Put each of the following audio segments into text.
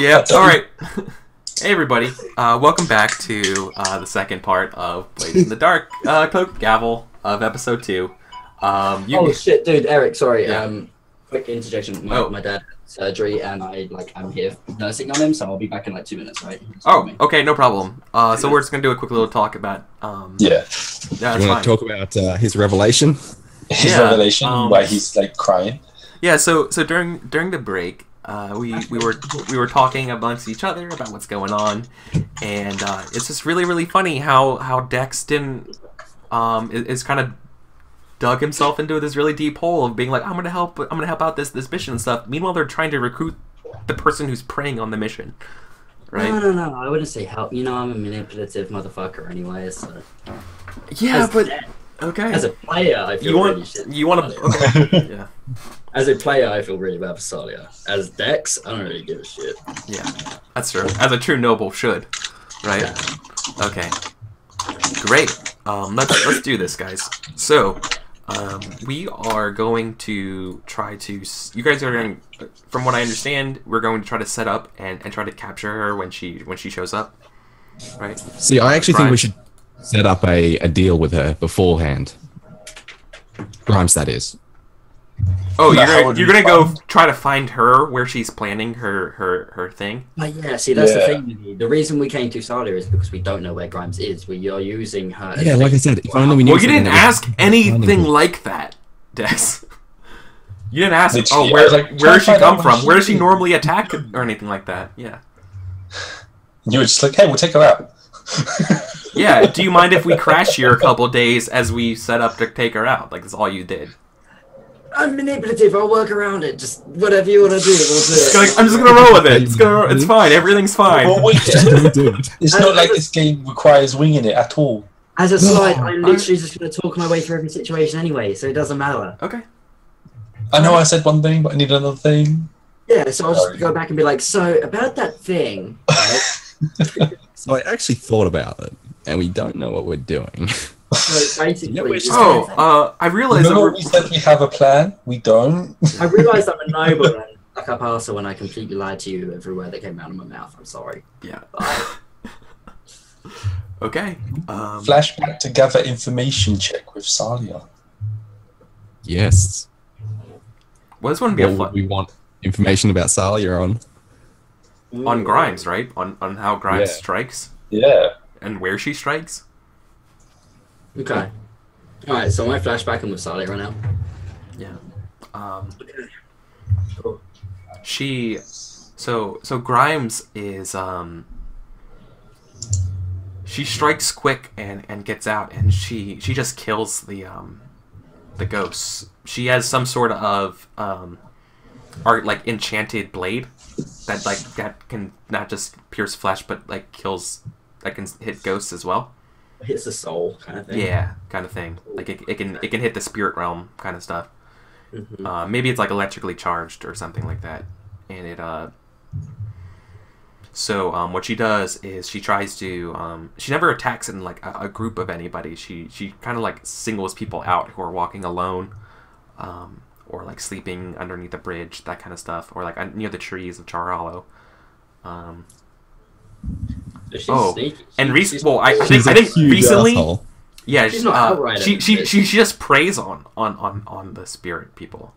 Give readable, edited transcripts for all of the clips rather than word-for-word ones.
Yeah. All right. Hey everybody, welcome back to the second part of Blades in the Dark, CLOAK GAVEL of episode 2. Oh shit, dude, Eric, sorry. Yeah. Quick interjection. My dad had surgery, and I'm here nursing on him, so I'll be back in like 2 minutes, right? Oh, okay, no problem. So we're just gonna do a quick little talk about. Yeah. Yeah, you want to talk about his revelation? His revelation, why he's like crying. Yeah. So during the break. We were talking amongst each other about what's going on, and it's just really funny how Dex didn't is kind of dug himself into this really deep hole of being like, I'm gonna help out this mission and stuff. Meanwhile, they're trying to recruit the person who's preying on the mission, right? No, I wouldn't say help. You know, I'm a manipulative motherfucker anyway. So. Yeah, but okay. As a player, I feel really shit. You want to? Okay. Yeah. As a player, I feel really bad for Salia. As Dex, I don't really give a shit. Yeah, that's true. As a true noble should, right? Yeah. Okay. Great. Let's do this, guys. So, we are going to try to. You guys are going. From what I understand, we're going to try to set up and try to capture her when she shows up, right? See, I actually think we should set up a deal with her beforehand. Grimes, that is. Oh, you're gonna go try to find her where she's planning her thing? Yeah, see, that's the thing. The reason we came to Salia is because we don't know where Grimes is. We are using her. Yeah, like I said, if only we knew. Well, you didn't ask anything like that, Des. You didn't ask. Oh, where does she come from? Where does she normally attack or anything like that? Yeah. You were just like, hey, we'll take her out. Yeah. Do you mind if we crash here a couple days as we set up to take her out? Like that's all you did. I'm manipulative. I'll work around it. Just whatever you want to do, we'll do it. I'm just gonna roll with it. It's fine. Everything's fine. Well, wait, it's not like this game requires winging it at all. As a slide, I'm literally just gonna talk my way through every situation anyway, so it doesn't matter. Okay. I know I said one thing, but I need another thing. Yeah, so I'll just go back and be like, so about that thing. Right? So I actually thought about it, and we don't know what we're doing. So basically, I realized we said we have a plan. We don't. I realized I'm a noble and like up arsehole when I completely lied to you every word that came out of my mouth. I'm sorry. Yeah. Okay. Flashback to gather information check with Salia. Yes. Well, this wouldn't be we want information about Salia on Grimes, right? On how Grimes strikes. Yeah. And where she strikes. Okay. Alright, so my flashback with Salia right now. Yeah. Cool. So Grimes is she strikes quick and gets out, and she just kills the ghosts. She has some sort of like enchanted blade that can not just pierce flesh but like kills, that can hit ghosts as well. Hits the soul kind of thing. Yeah, kind of thing. Like it can hit the spirit realm kind of stuff. Mm-hmm. Maybe it's like electrically charged or something like that. And it so what she does is she tries to she never attacks in like a group of anybody. She kind of like singles people out who are walking alone, or like sleeping underneath a bridge, that kind of stuff, or like near the trees of Char Hollow. And recently, I think recently, asshole. Yeah, she's not she just preys on the spirit people.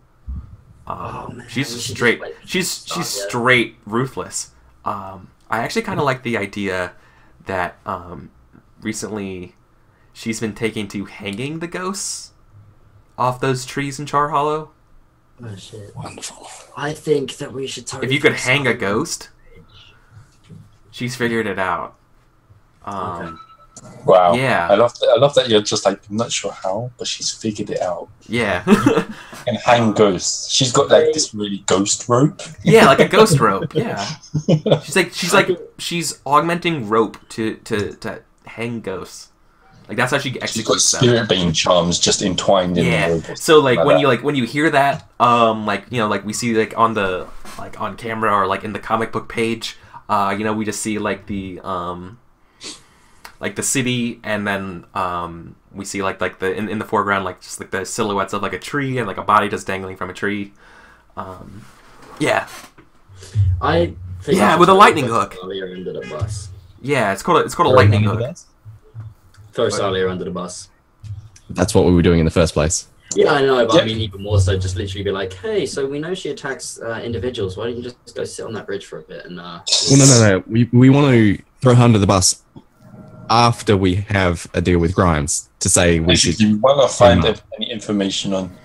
She's straight. She's straight ruthless. I actually kind of like the idea that recently she's been taking to hanging the ghosts off those trees in Char Hollow. Oh shit! Wonderful. I think that we should. If you could hang a ghost. She's figured it out. Okay. Wow. Yeah. I love that you're just like, I'm not sure how, but she's figured it out. Yeah. And hang ghosts. She's got like this really ghost rope. Yeah, like a ghost rope. Yeah. She's augmenting rope to hang ghosts. Like that's how she executes them. She's got spirit beam charms just entwined in the rope. So like when you hear that, like like we see like on camera or like in the comic book page. We just see like the city, and then we see like the in the foreground like just like the silhouettes of like a tree and like a body just dangling from a tree. Yeah. I Yeah, with a lightning hook. Salia under the bus. Yeah, it's called a lightning hook. Throw Salia under the bus. That's what we were doing in the first place. Yeah, I know, but I mean even more so, just literally be like, hey, so we know she attacks individuals. Why don't you just go sit on that bridge for a bit and Well, no. We want to throw her under the bus after we have a deal with Grimes to say we should. You want to find any information on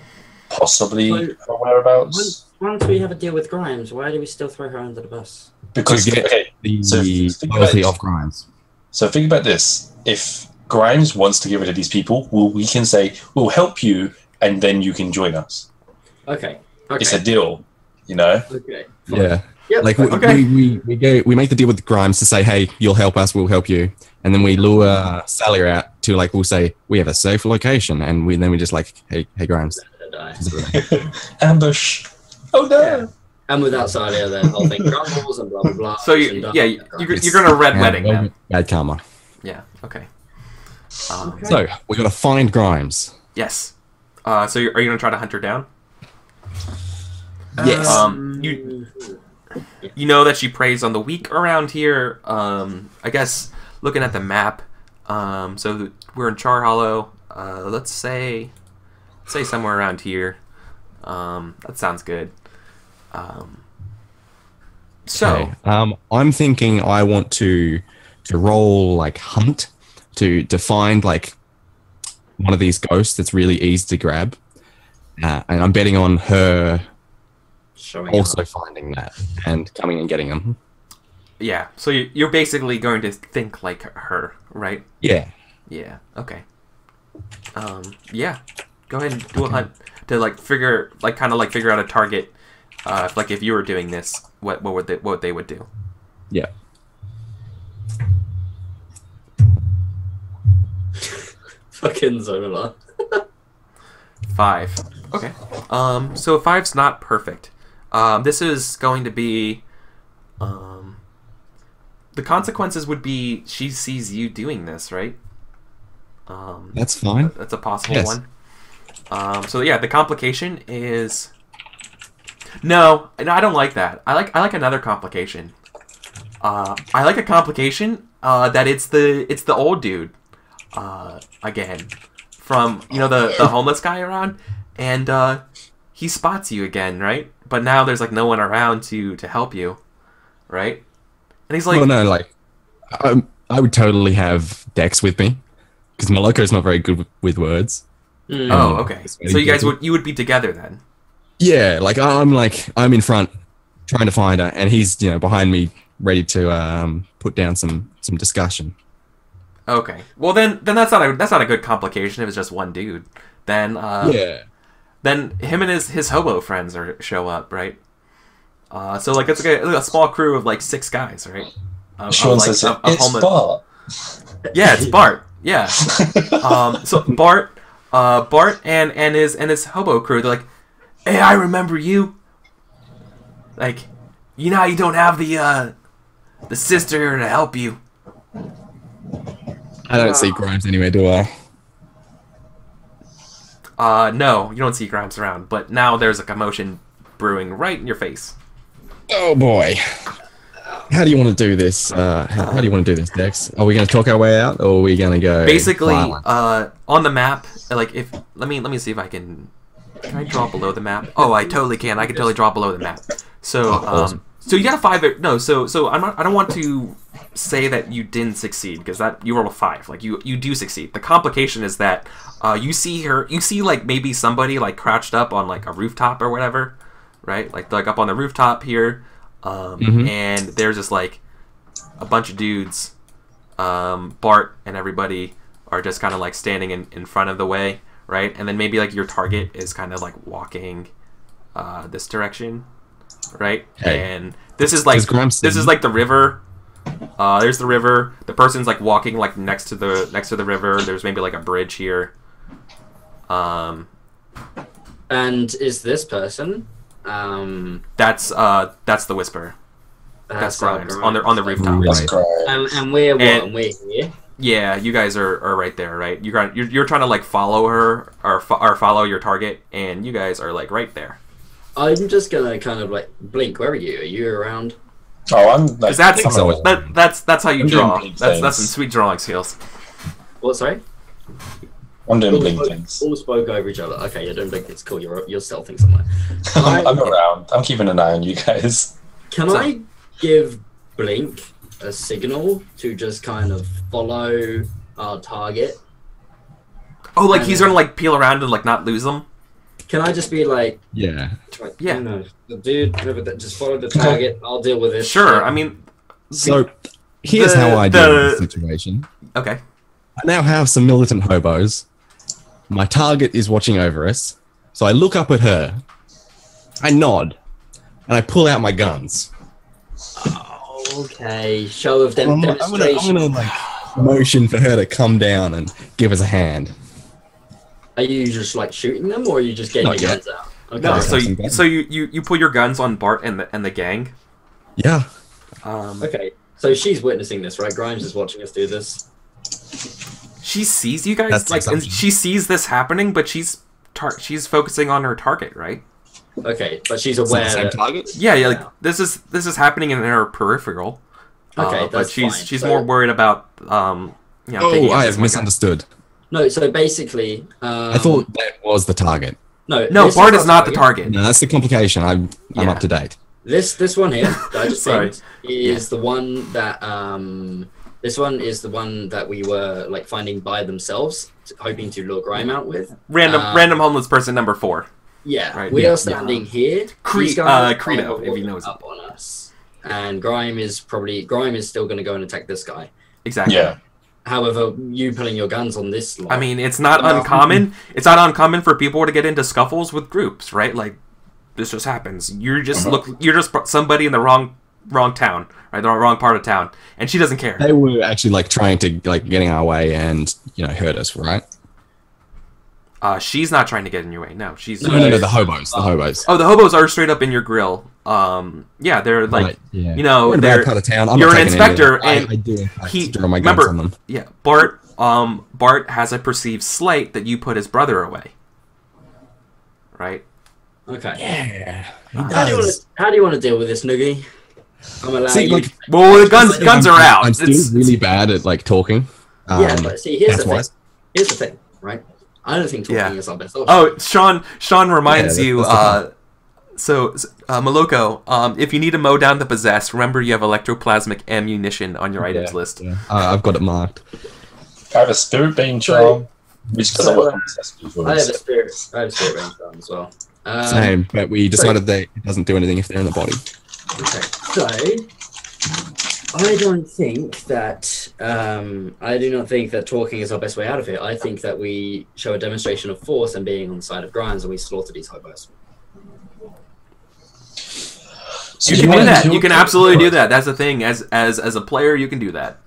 possibly her whereabouts? Once we have a deal with Grimes, why do we still throw her under the bus? Because the loyalty of Grimes. So think about this: if Grimes wants to get rid of these people, we can say we'll help you, and then you can join us. Okay. It's a deal, you know. Okay. Yeah. Yep. Like we make the deal with Grimes to say, hey, you'll help us, we'll help you, and then we lure Sally out to like we'll say we have a safe location, and then we just like, hey Grimes. Ambush. Oh no. Yeah. And without Salia, the whole thing crumbles and blah blah blah. So you're gonna red wedding them. Bad karma. Yeah. Okay. So we got to find Grimes. Yes. So are you gonna try to hunt her down? Yes. You know that she preys on the weak around here. I guess looking at the map. So we're in Char Hollow. Let's say somewhere around here. That sounds good. So I'm thinking I want to roll like hunt to find like one of these ghosts that's really easy to grab, and I'm betting on her also finding that and coming and getting them. Yeah, so you're basically going to think like her, right? Yeah. Yeah. Okay. Yeah. Go ahead and do a hunt to figure out a target. If you were doing this, what they would do? Yeah. Fucking Zola. 5. Okay. So 5's not perfect. This is going to be. The consequences would be she sees you doing this, right? That's fine. That's a possible one. So yeah, the complication is. No, I don't like that. I like another complication. I like a complication that it's the old dude, again, from the homeless guy around, and he spots you again, right? But now there's no one around to help you, right? And he's like, well, no, I would totally have Dex with me because Maloko's not very good with words. Oh, okay. So you would be together then. Yeah, I'm in front trying to find her, and he's behind me ready to put down some discussion. Okay. Well then that's not a good complication if it's just one dude. Then then him and his hobo friends show up, right? So it's a small crew of 6 guys, right? Sean says it's Bart. Yeah, it's Bart. Yeah. So Bart and his hobo crew, they're like, hey, I remember you. How you don't have the sister to help you. I don't see Grimes anywhere, do I? No, you don't see Grimes around, but now there's a commotion brewing right in your face. Oh boy. How do you want to do this? How do you want to do this, Dex? Are we going to talk our way out, or are we going to go? Basically, violent? On the map, if let me see if I can. Can I draw below the map? Oh, I totally can. I can totally draw below the map. So, awesome. So you got a 5. No, so I don't want to say that you didn't succeed because that you rolled a 5. You do succeed. The complication is that you see maybe somebody crouched up on a rooftop or whatever, right? Like up on the rooftop here, and there's just a bunch of dudes. Bart and everybody are just kind of standing in front of the way, right? And then maybe your target is kind of walking this direction. Right, and this is the river. There's the river. The person's walking next to the river. There's maybe a bridge here. And is this person? That's the Whisper. That's Grimes on the rooftop. Right. And we're what? And we're here. Yeah, you guys are right there, right? You're trying to follow her or follow your target, and you guys are right there. I'm just gonna kind of blink. Where are you? Are you around? Oh, I'm like, Because that's so. that's how you I'm doing draw. big That's things. some sweet drawing skills. What? Sorry. I'm doing All blink spoke, things. all spoke over each other. Okay, you're doing blink things. Cool. You're stealthing somewhere. I'm around. I'm keeping an eye on you guys. Can I give Blink a signal to just kind of follow our target? Oh, like he's gonna like peel around and like not lose them. Can I just be like, Yeah. Yeah. no, the dude, whoever that, just follow the target. I'll deal with this. Sure. shit." I mean, So here's The- how I deal with the- the situation. okay. I now have some militant hobos. My target is watching over us, so I look up at her. I nod, and I pull out my guns. Oh, okay. Show of I'm demonstration. gonna like motion for her to come down and give us a hand. Are you just like shooting them, or are you just getting Not your yet. guns out? Okay. No, Just so have some you, guns. so you pull your guns on Bart and the gang. Yeah. Okay. So she's witnessing this, right? Grimes is watching us do this. She sees you guys That's the like, and assumption. she sees this happening, but she's focusing on her target, right? Okay, but she's Is that aware. the same That, target? Yeah, yeah. Like Yeah. this is happening in her peripheral. Okay, but that's she's fine. she's So- more worried about taking Oh, out I this have one guy. misunderstood. no, so basically, I thought that was the target. no. No, this Bart our is not the target. No, that's the complication. I'm Yeah. up to date. This one here, that I just Sorry. picked, is the one that this one is the one that we were like finding by themselves, hoping to lure Grime out with. Random homeless person number 4. Yeah, Right, we yeah, are standing here. These Credo, guys are Credo, if he knows up on us, and Grime is still going to go and attack this guy. Exactly. Yeah. However, you pulling your guns on this lot. I mean, it's not uncommon. It's not uncommon for people to get into scuffles with groups, right? Like this just happens. You're just somebody in the wrong town, right? The wrong part of town, and she doesn't care. They were actually like trying to like getting our way and hurt us, right? She's not trying to get in your way. No, she's No, the hobos. The hobos. Oh, the hobos are straight up in your grill. Yeah, they're like, Right, yeah. you know, We're in a they're bad part of town. I'm you're not an taking any of inspector, that. and I do in fact he draw my guns remember. on them. Yeah, Bart has a perceived slight that you put his brother away. Right. okay. Yeah. How do you want to deal with this, Noogie? I'm allowing See, you. like, Well, the guns are out. I'm still It's- really bad at like talking. Yeah, but see, here's the thing. that's why. Here's the thing, right? I don't think talking Yeah. is our best option. Oh, Sean reminds Yeah, you. that's Maloko, if you need to mow down the possessed, remember you have electroplasmic ammunition on your items list. Yeah. I've got it marked. I have a spirit bane charm, which doesn't So, work on necessities. I have a spirit range down as well. Same, but we decided that it doesn't do anything if they're in the body. Okay, so I don't think that I do not think that talking is our best way out of it. I think that we show a demonstration of force and being on the side of Grimes, and we slaughter these hobos. So You can do wanna that. kill You can the absolutely do hobos? that. That's the thing. As a player, you can do that.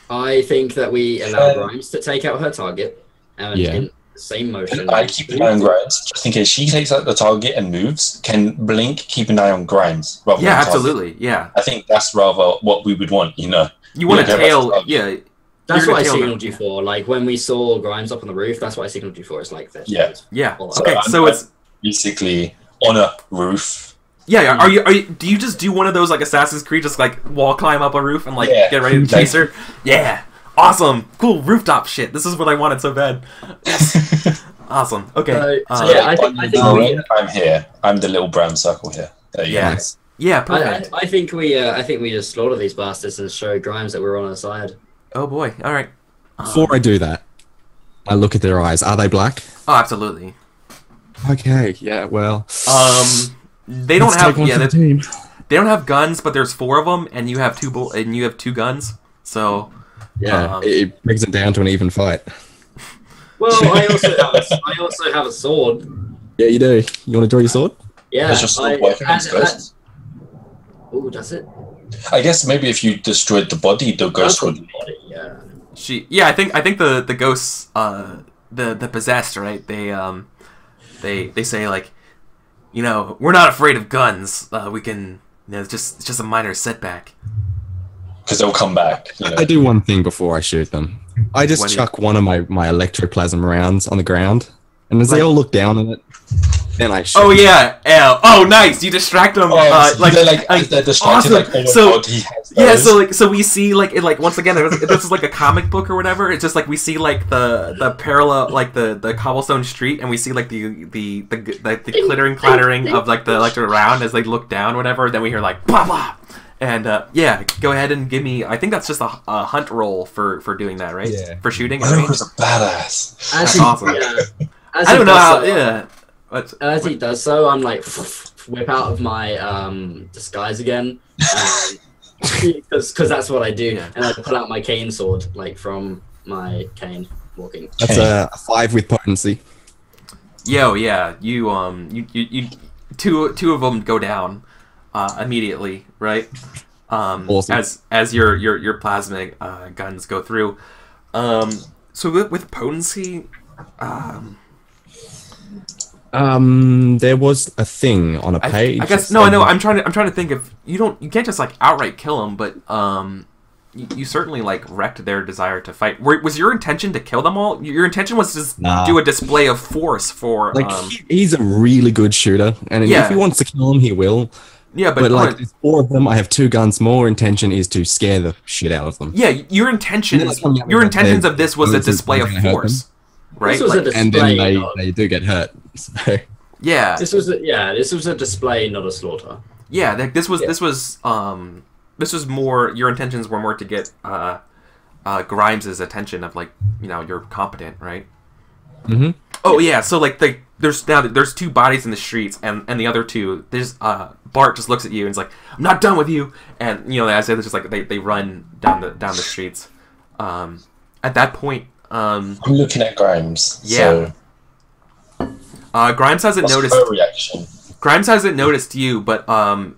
I think that we allow Grimes to take out her target, and Yeah. in the same motion. I keep an eye on Grimes, just in case she takes out the target and moves. Can Blink keep an eye on Grimes? Rather Yeah, than target? absolutely. Yeah, I think that's rather what we would want, you want Yeah, to tail. that's- Yeah, That's You're what I gonna tail signaled you for. Like when we saw Grimes up on the roof, that's what I signaled you for. It's like this. Yeah. yeah. Well, Okay, I'm- so it's basically on a roof. yeah. Are you? Do you just do one of those like Assassin's Creed, just like wall climb up a roof and like Yeah. get ready to chase her? Yeah, awesome, cool rooftop shit. This is what I wanted so bad. Awesome. Okay. So, yeah, I think we, I'm here. I'm the little brown circle here. There you Yeah. go. Yeah, perfect. I think we just slaughter these bastards and show Grimes that we're on our side. Oh boy. All right. Before I do that, I look at their eyes. Are they black? Oh, absolutely. Okay, yeah, well. They don't let's have take one for the they team. don't have guns, but there's 4 of them, and you have two guns. So Yeah, it brings it down to an even fight. Well, I also have a sword. Yeah, you do. You want to draw your sword? Yeah. Does your sword work against ghosts? Oh, does it? I guess maybe if you destroyed the body, the ghost would. Yeah. yeah, I think the ghosts, the possessed, right? They say like, we're not afraid of guns. We can, it's just a minor setback. Because they'll come back. I do one thing before I shoot them. I just What do you- chuck one of my electroplasm rounds on the ground, and as they all look down on it, then I shoot. Oh yeah, oh nice! You distract him. They're distracted. awesome. Like, oh my So- god, he has Yeah, those. so we see like it, like once again this is like a comic book or whatever. It's just like we see like the parallel like the cobblestone street, and we see like the clittering clattering of like the electric round as they look down, whatever. Then we hear like blah blah, and yeah, go ahead and give me. I think that's just a hunt roll for doing that, right? Yeah. For shooting. Luke was a badass. As he, awesome. yeah, as I he don't know does how. so- Yeah. But, As he does so, I'm like, whip out of my disguise again, because that's what I do, Yeah. and I pull out my cane sword, like from my cane walking. That's a 5 with potency. yo, yeah, you two of them go down immediately, right? Awesome. As your plasma guns go through. So with potency, There was a thing on a page. I guess that no, I said- know. I'm trying to think of you can't just like outright kill them, but you certainly like wrecked their desire to fight. Was your intention to kill them all? Your intention was to just Nah. do a display of force for Like he's a really good shooter, and Yeah. if he wants to kill him, he will. yeah, But like, there's 4 of them. I have 2 guns. More intention is to scare the shit out of them. yeah, your intentions Yeah, your intentions they're- of this was a those are display of gonna hurt force, right? This was Like, a And then display. they do get hurt. So yeah, This was a display, not a slaughter. yeah. This was more. Your intentions were more to get Grimes's attention of like you're competent, right? Mhm. Oh yeah. So like there's 2 bodies in the streets, and the other 2. There's Bart just looks at you and is like, "I'm not done with you," and as I said, it's just like they run down the streets. At that point, I'm looking at Grimes. Yeah. So Grimes hasn't what's noticed. her reaction? Grimes hasn't noticed you, but her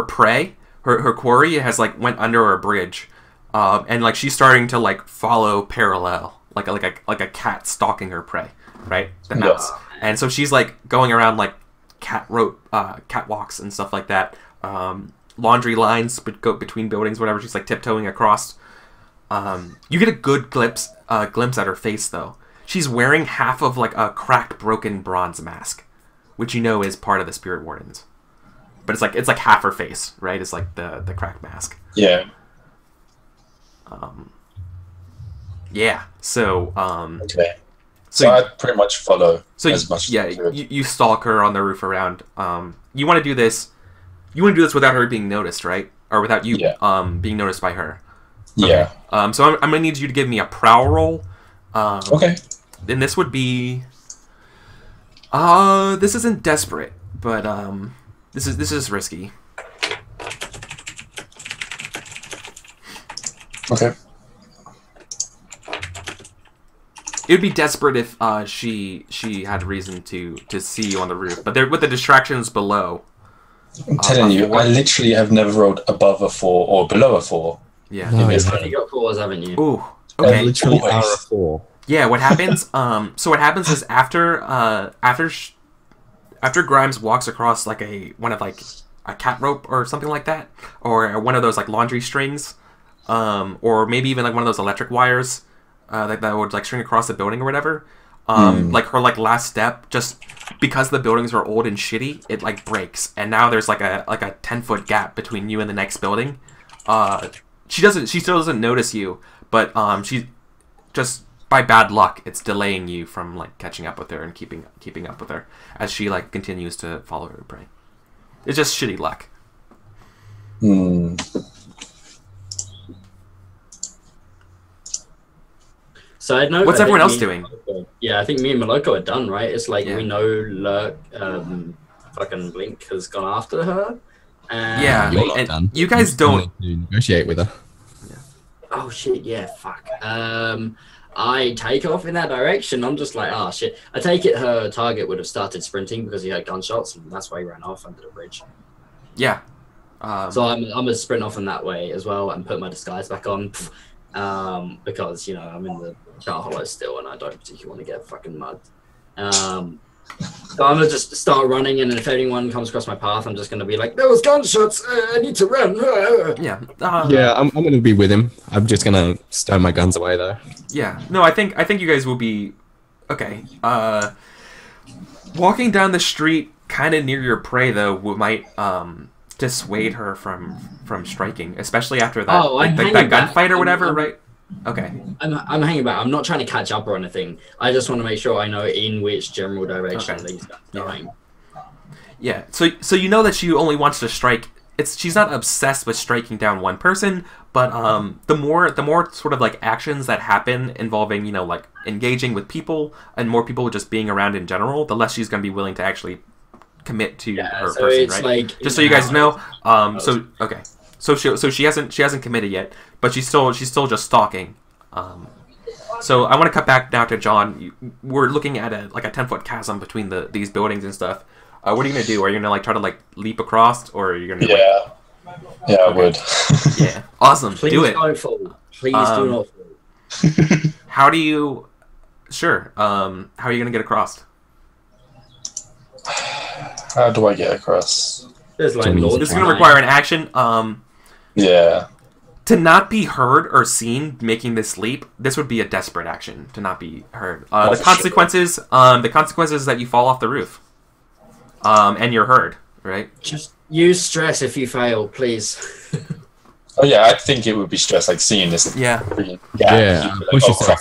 prey, her quarry has like went under a bridge, and like she's starting to like follow parallel, like a cat stalking her prey, right? The mouse, and so she's like going around like catwalks and stuff like that, laundry lines between buildings, whatever. She's like tiptoeing across. You get a good glimpse at her face though. She's wearing half of like a cracked, broken bronze mask, which is part of the Spirit Wardens. But it's like half her face, right? It's like the cracked mask. Yeah. Yeah. So Okay. so So I pretty much follow so as much. yeah, as I could. you stalk her on the roof around. You want to do this. You want to do this without her being noticed, right? Or without you being noticed by her. Yeah. So I'm gonna need you to give me a prowl roll. Okay. And this would be. This isn't desperate, but this is risky. Okay. It would be desperate if she had reason to see you on the roof, but there with the distractions below. I'm telling you, I literally have never rolled above a 4 or below a 4. Yeah. No, in this You game. got 4s, haven't you? Ooh. Okay. literally always. are a 4. Yeah. What happens? So what happens is after Grimes walks across like a cat rope or something like that, or one of those like laundry strings, or maybe even like one of those electric wires that would like string across the building or whatever. Like her like last step, just because the buildings are old and shitty, it like breaks, and now there's like a 10-foot gap between you and the next building. She still doesn't notice you, but she just by bad luck, it's delaying you from like catching up with her and keeping up with her as she like continues to follow her prey. It's just shitty luck. Hmm. Side note. What's I think everyone else me doing? and Maloko- Yeah, I think me and Maloko are done, right? It's like Yeah. we know Lurk, fucking Blink has gone after her. And Yeah, You're not and done. you guys still don't. need to negotiate with her. Oh shit, yeah, fuck. I take off in that direction. I'm just like, oh shit. I take it her target would have started sprinting because he had gunshots, and that's why he ran off under the bridge. Yeah. So I'm gonna sprint off in that way as well and put my disguise back on, because I'm in the Char Hollow still, and I don't particularly want to get fucking mugged. So I'm gonna just start running, and if anyone comes across my path, I'm just gonna be like, "There was gunshots. I need to run." Yeah. Yeah, I'm going to be with him. I'm just going to stow my guns away, though. Yeah. No, I think you guys will be okay. Walking down the street, kind of near your prey, though, might dissuade her from striking, especially after that that gunfight or whatever, right? Okay. I'm hanging back. I'm not trying to catch up or anything. I just want to make sure I know in which general direction these guys are going. Yeah. So you know that she only wants to strike. She's not obsessed with striking down one person, but the more sort of like actions that happen involving, you know, like engaging with people and more people just being around in general, the less she's going to be willing to actually commit to her person, right? Like, just so you guys know. So she hasn't committed yet, but she's still just stalking. So I want to cut back now to Jawn. We're looking at a 10-foot chasm between these buildings and stuff. What are you gonna do? Are you gonna like try to like leap across, or are you gonna? Yeah, I would. Yeah, awesome. Please do it. Don't fall. Please do not fall. How do you? Sure. How are you gonna get across? How do I get across? There's like This is gonna require an action. Yeah. To not be heard or seen making this leap, this would be a desperate action. To not be heard. The consequences. The consequences is that you fall off the roof. And you're heard, right? Just use stress if you fail, please. Oh yeah, I think it would be stress, like seeing this. Yeah. Push yourself.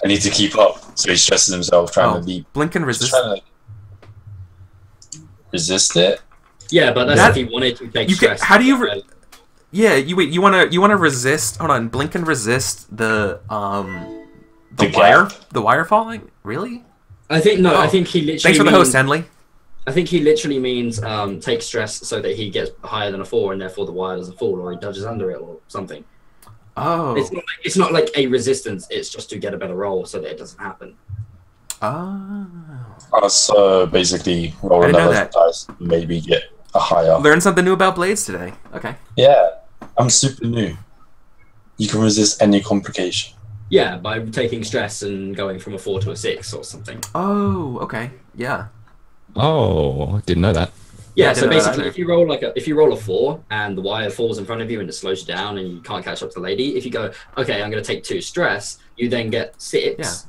I need to keep up, so he stresses himself trying to leap. Blink and resist. Resist it. Yeah, but that's if he wanted to take stress. How do you? You want to resist? Hold on, blink and resist the wire falling. Really? I think I think he literally. Thanks for the host, Henley. I think he literally means take stress so that he gets higher than a 4, and therefore the wire doesn't fall, or he dodges under it, or something. Oh. It's not like a resistance. It's just to get a better roll so that it doesn't happen. Oh. So basically, roll another dice, maybe get a higher. Learn something new about blades today. Okay. Yeah, I'm super new. You can resist any complication. Yeah, by taking stress and going from a 4 to a 6 or something. Oh, okay. Yeah. Oh, didn't know that. Yeah, so basically if you roll a 4 and the wire falls in front of you and it slows you down and you can't catch up to the lady, if you go, okay, I'm going to take 2 stress, you then get 6.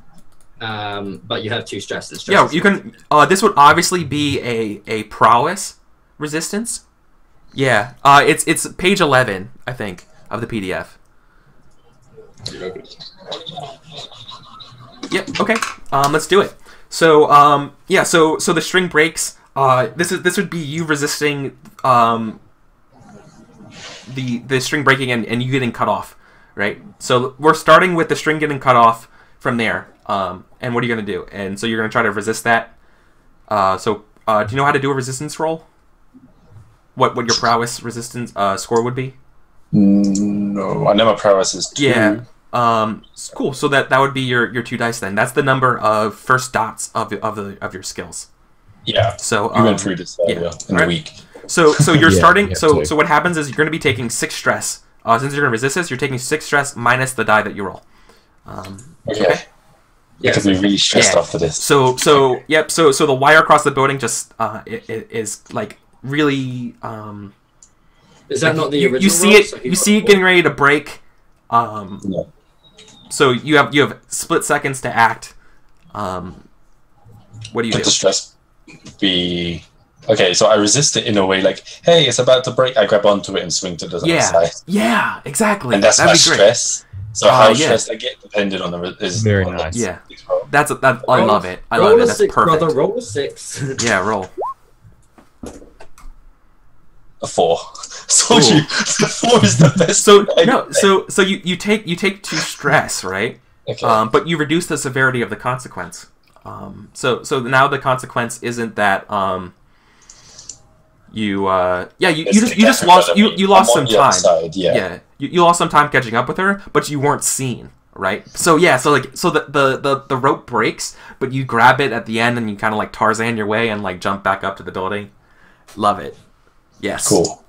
Yeah. But you have 2 stress and stress. Yeah, you can this would obviously be a prowess resistance. Yeah. It's page 11, I think, of the PDF. Yep. Okay. Let's do it. So So the string breaks. This would be you resisting the string breaking and you getting cut off, right? So we're starting with the string getting cut off from there. And what are you gonna do? And so you're gonna try to resist that. Do you know how to do a resistance roll? What your prowess resistance score would be? No, I know my prowess is 2. Yeah. Cool. So that would be your 2 dice then. That's the number of first dots of your skills. Yeah. So we went through this earlier in the week. So you're starting. So what happens is you're going to be taking 6 stress. Since you're going to resist this, you're taking 6 stress minus the die that you roll. Okay. Yeah, because we're really stressed after this. So the wire across the building just is like really. Is that not the original? You see it. You see it getting ready to break. No. So you have split seconds to act. What do you do? The stress be okay. So I resist it in a way like, hey, it's about to break. I grab onto it and swing to the other side. Yeah, exactly. And that's That'd my be great. stress. So how stressed I get depended on the is very on nice. Yeah, I love it. I love it. That's 6, perfect. Brother, roll a 6. Yeah, roll. A 4. So the 4 is the best. So you take 2 stress, right? Okay. But you reduce the severity of the consequence. So now the consequence isn't that you just lost some time. Outside, yeah. You lost some time catching up with her, but you weren't seen, right? So the rope breaks, but you grab it at the end and you kind of like Tarzan your way and like jump back up to the building. Love it. Yes. Cool.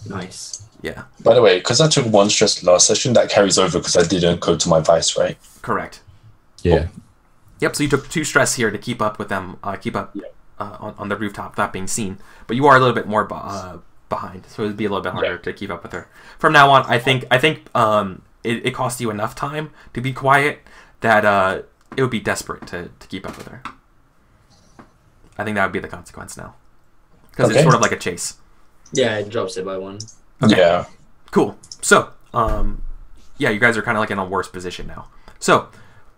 Nice. Yeah. By the way, because I took 1 stress last session, that carries over because I didn't go to my vice, right? Correct. Yeah. Yep. So you took 2 stress here to keep up with them. On the rooftop without being seen, but you are a little bit more behind, so it'd be a little bit harder to keep up with her. From now on, I think it costs you enough time to be quiet that it would be desperate to keep up with her. I think that would be the consequence now. Because it's sort of like a chase. Yeah, it drops it by 1. Okay. Yeah. Cool. So, yeah, you guys are kind of like in a worse position now. So,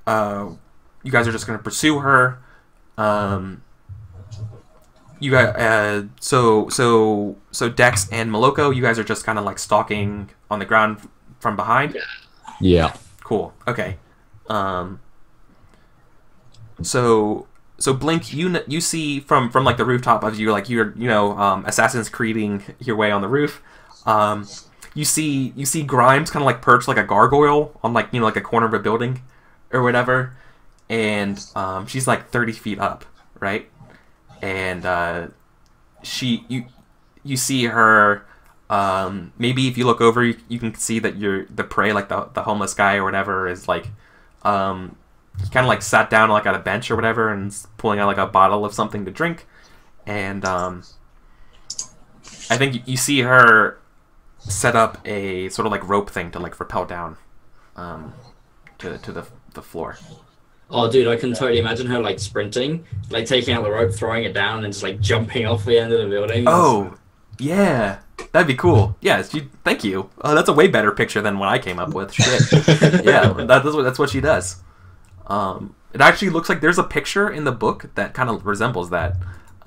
you guys are just going to pursue her. You guys, so Dex and Moloko, you guys are just kind of like stalking on the ground from behind. Yeah. Cool. Okay. So Blink, you see from like the rooftop of you, like you're Assassin's Creeding your way on the roof. You see Grimes kind of like perched like a gargoyle on like like a corner of a building or whatever, and she's like 30 feet up, right? And you see her. Maybe if you look over, you can see that the prey, like the homeless guy or whatever, is like he kind of like sat down like on a bench or whatever and is pulling out like a bottle of something to drink, and I think you see her set up a sort of like rope thing to like rappel down to the floor. Oh, dude, I can totally imagine her like sprinting, like taking out the rope, throwing it down, and just like jumping off the end of the building. Oh, yeah, that'd be cool. Yeah, thank you. Oh, that's a way better picture than what I came up with. Shit. Yeah, that's what she does. It actually looks like there's a picture in the book that kind of resembles that.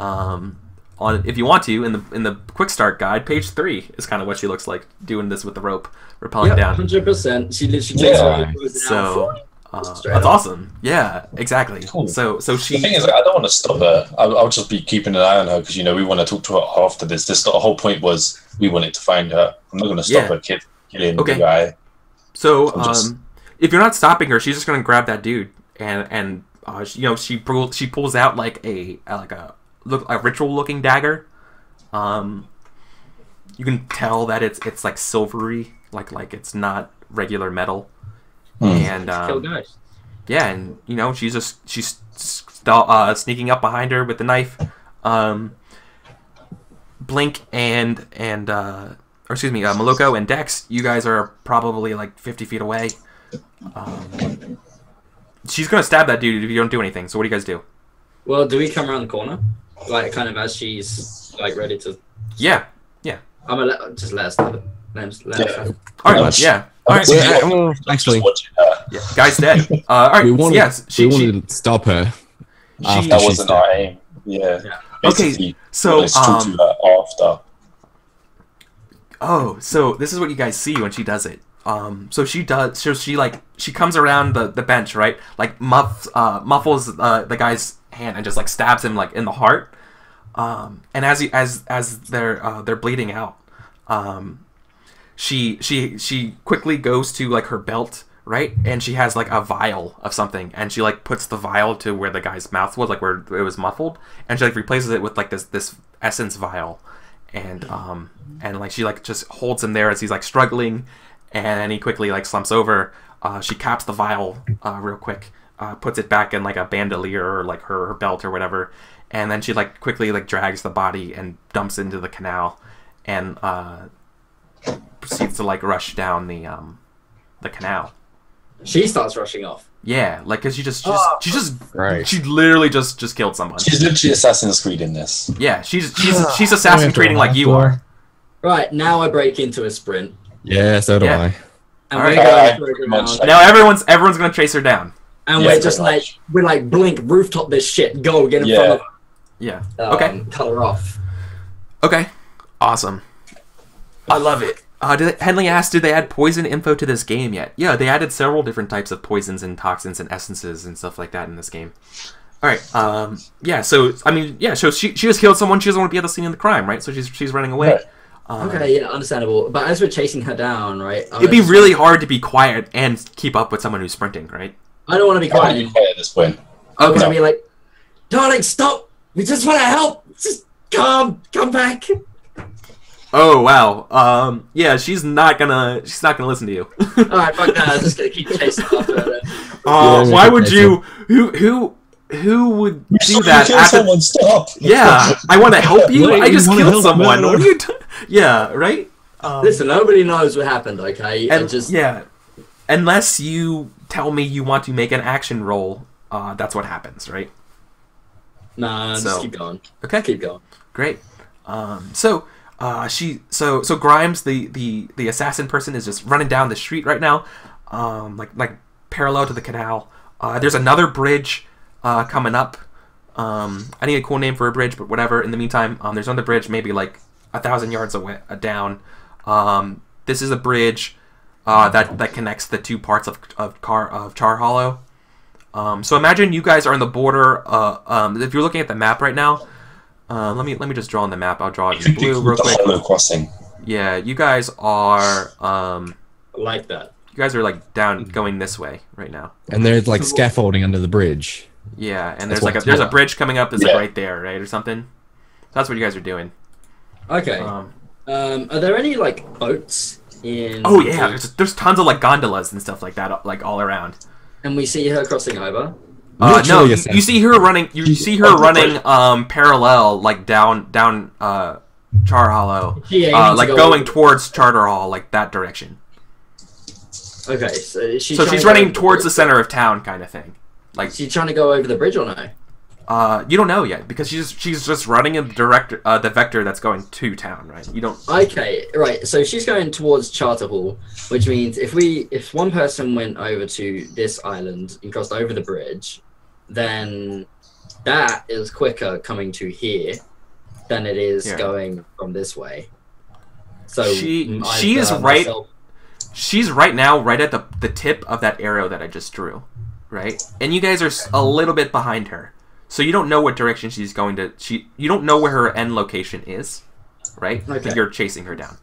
If you want to, in the quick start guide, page 3 is kind of what she looks like doing this with the rope rappelling down. 100%. She literally takes it so. That's awesome. Yeah, exactly. Cool. So she. The thing is, I don't want to stop her. I'll just be keeping an eye on her because we want to talk to her after this. The whole point was we wanted to find her. I'm not going to stop her killing the guy. So if you're not stopping her, she's just going to grab that dude and she pulls out like a ritual looking dagger. You can tell that it's like silvery, like it's not regular metal. And kill guys. Yeah, and she's sneaking up behind her with the knife. Blink and Moloko and Dex, you guys are probably like 50 feet away. She's gonna stab that dude if you don't do anything. So what do you guys do? Well, do we come around the corner, like kind of as she's like ready to? Yeah. I'm gonna just let us know. All right. Yeah. All right. Well, actually, guy's dead. All right. We wanted to stop her. That wasn't our aim. Yeah. Okay. So after. Oh, so this is what you guys see when she does it. So she comes around the bench, right? Like muffles the guy's hand and just like stabs him like in the heart. And as they're bleeding out, she quickly goes to like her belt, right? And she has like a vial of something, and she like puts the vial to where the guy's mouth was, like where it was muffled, and she like replaces it with like this essence vial, and like she like just holds him there as he's like struggling, and he quickly like slumps over. She caps the vial real quick, puts it back in like a bandolier or like her belt or whatever, and then she like quickly like drags the body and dumps it into the canal, and proceeds to like rush down the canal. She starts rushing off. Yeah, like because she literally just killed someone. She's literally Assassin's Creed in this. Yeah, she's Assassin's Creeding like you are. Right, now I break into a sprint. Yeah, so do I. And we're going now everyone's gonna chase her down. And we're just like blink, rooftop this shit, go get in front of her. Yeah. Okay. Cut her off. Okay. Awesome. I love it. Henley asked, did they add poison info to this game yet? Yeah, they added several different types of poisons and toxins and essences and stuff like that in this game. All right. Yeah. So So she just killed someone. She doesn't want to be at the scene of the crime, right? So she's running away. Right. Okay. Yeah. Understandable. But as we're chasing her down, right? It'd be really hard to be quiet and keep up with someone who's sprinting, right? I don't want to be quiet. At this point. I'm gonna be like, darling, stop! We just want to help. Just come back. Oh wow. Yeah, she's not gonna listen to you. All right, fuck that. I'm just gonna keep chasing after her. Why would you? Who would do that? Someone, stop. Yeah, I want to help you. I just killed someone. What are you doing? Yeah, right. Listen, nobody knows what happened. Okay, unless you tell me you want to make an action roll that's what happens, right? Nah, just keep going. Okay, keep going. Great. So Grimes, the assassin person, is just running down the street right now, like parallel to the canal. There's another bridge coming up. I need a cool name for a bridge, but whatever. In the meantime, there's another bridge, maybe like 1,000 yards away down. This is a bridge that connects the two parts of Char Hollow. So imagine you guys are on the border. If you're looking at the map right now, let me just draw on the map. I'll draw it in blue real quick. Hollow crossing. Yeah, you guys are like that. You guys are like down going this way right now. And there's like scaffolding under the bridge. Yeah, and there's a bridge coming up that's like right there, right, or something. That's what you guys are doing. Okay. Are there any like boats in? Oh yeah, there's tons of like gondolas and stuff like that, like all around. And we see her crossing over. No, you see her running. You see her running parallel, like down Char Hollow, like going towards Charter Hall, like that direction. Okay, so she's running towards the center of town, kind of thing. Like, she's trying to go over the bridge or no? You don't know yet because she's just running in the vector that's going to town, right? You don't. Okay, right. So she's going towards Charter Hall, which means if one person went over to this island and crossed over the bridge, then that is quicker coming to here than it is going from this way. So she is right. She's right now right at the tip of that arrow that I just drew, right? And you guys are a little bit behind her. So you don't know what direction she's going to. You don't know where her end location is, right? Okay. You're chasing her down.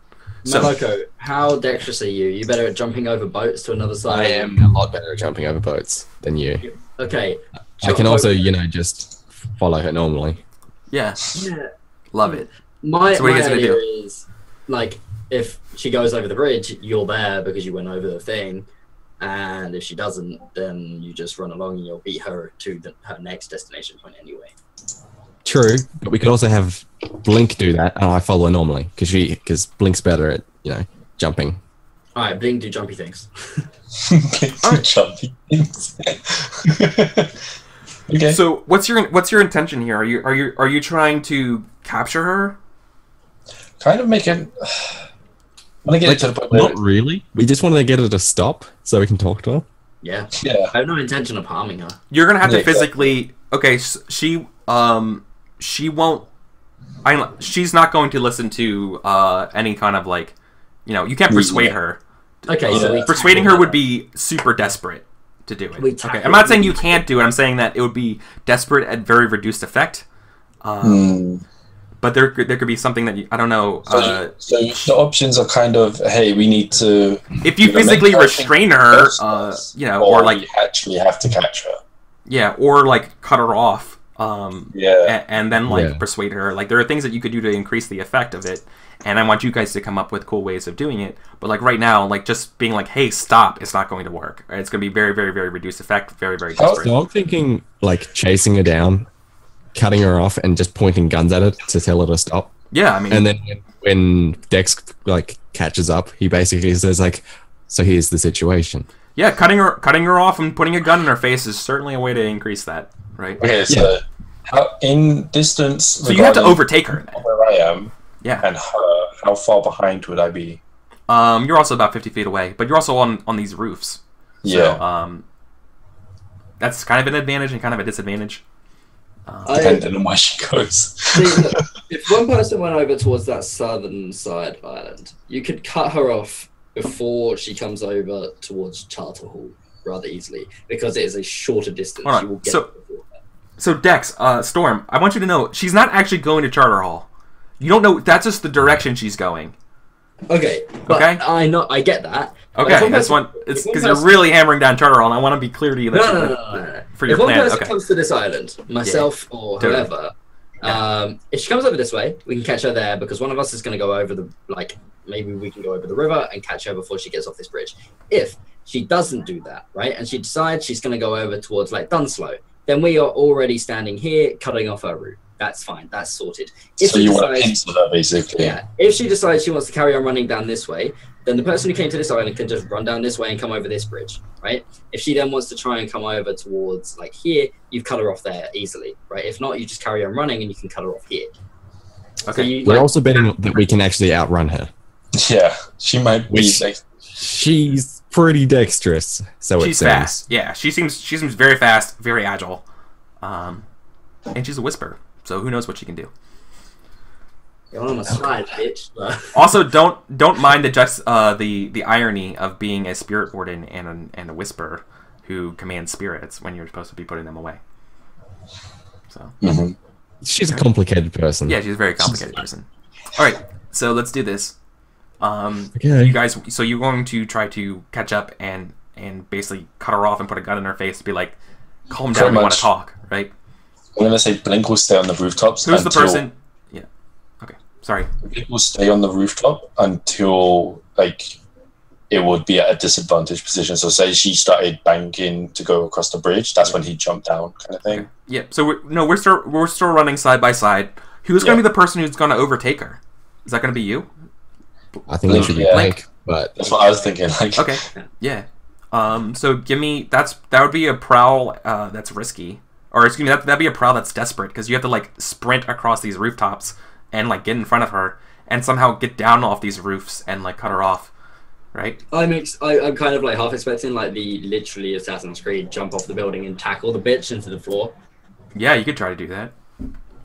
So, Maloko, how dexterous are you? You better at jumping over boats to another side. I am a lot better at jumping over boats than you. Okay. I can also, just follow her normally. Yeah. Yeah. Love it. My so what are you guys idea gonna do? is, like, if she goes over the bridge, you're there because you went over the thing. And if she doesn't, then you just run along and you'll beat her to her next destination point anyway. True, but we could also have Blink do that, and I follow her normally because Blink's better at jumping. All right, Blink do jumpy things. Jumpy things. Okay. So what's your intention here? Are you trying to capture her? Kind of make it. Want to get it to the point where not really. We just want to get her to stop so we can talk to her. Yeah. Yeah. I have no intention of harming her. You're gonna have to physically. Okay, so she won't. She's not going to listen to any kind of like, you can't persuade her. Okay, so persuading her would be super desperate to do it. Okay, I'm not saying you can't do it. I'm saying that it would be desperate at very reduced effect. But there could be something that I don't know. So the options are kind of, hey, we need to. If you physically restrain her, or like you actually have to catch her. Yeah, or like cut her off. And then persuade her. Like there are things that you could do to increase the effect of it. And I want you guys to come up with cool ways of doing it. But like right now, like just being like, hey, stop, it's not going to work. Right? It's going to be very, very, very reduced effect. Very, very desperate. So I'm thinking like chasing her down, cutting her off, and just pointing guns at her to tell her to stop. Yeah, I mean, and then when Dex like catches up, he basically says like, "So here's the situation." Yeah, cutting her off and putting a gun in her face is certainly a way to increase that, right? Okay, so how in distance? So you have to overtake her. Where I am. Yeah. And her, how far behind would I be? You're also about 50 feet away, but you're also on these roofs. So, that's kind of an advantage and kind of a disadvantage. Depending on where she goes. See, look, if one person went over towards that southern side island, you could cut her off before she comes over towards Charter Hall rather easily because it is a shorter distance. Right. You will get so Dex, Storm, I want you to know she's not actually going to Charter Hall. You don't know. That's just the direction she's going. Okay. Okay. I get that. Okay, that's one. It's because you're really hammering down Charter Hall, and I want to be clear to you that no. For your if one plan. person comes to this island, myself or whoever, if she comes over this way, we can catch her there because one of us is going to go over the maybe we can go over the river and catch her before she gets off this bridge. If she doesn't do that, right, and she decides she's going to go over towards like Dunslow, then we are already standing here cutting off her route. That's fine. That's sorted. So you want to pencil her, basically. Yeah. If she decides she wants to carry on running down this way, then the person who came to this island can just run down this way and come over this bridge, right? If she then wants to try and come over towards like here, you've cut her off there easily, right? If not, you just carry on running and you can cut her off here. Okay. So We're also betting that we can actually outrun her. Yeah, she might be like. She's pretty dexterous, so she's fast. Yeah, she seems very fast, very agile, and she's a whisper. So who knows what she can do? You're on a slide, bitch. Also, don't mind the irony of being a spirit warden and a whisperer who commands spirits when you're supposed to be putting them away. So she's a complicated person. Yeah, she's a very complicated person. All right, so let's do this. Okay. You guys, so you're going to try to catch up and basically cut her off and put a gun in her face to be like, calm down, we want to talk, right? I'm gonna say Blink will stay on the rooftops. Who's the person? Yeah. Okay. Sorry. Blink will stay on the rooftop until like it would be at a disadvantaged position. So say she started banking to go across the bridge, that's when he'd jump down, kind of thing. Okay. Yeah. So we're still running side by side. Who's going to be the person who's going to overtake her? Is that going to be you? I think it should be Blink, but that's what I was thinking. Like, okay. Yeah. So give me that would be a prowl that's risky. Or excuse me, that'd be a prowl that's desperate because you have to like sprint across these rooftops and like get in front of her and somehow get down off these roofs and like cut her off, right? I'm kind of like half expecting like the literally Assassin's Creed jump off the building and tackle the bitch into the floor. Yeah, you could try to do that.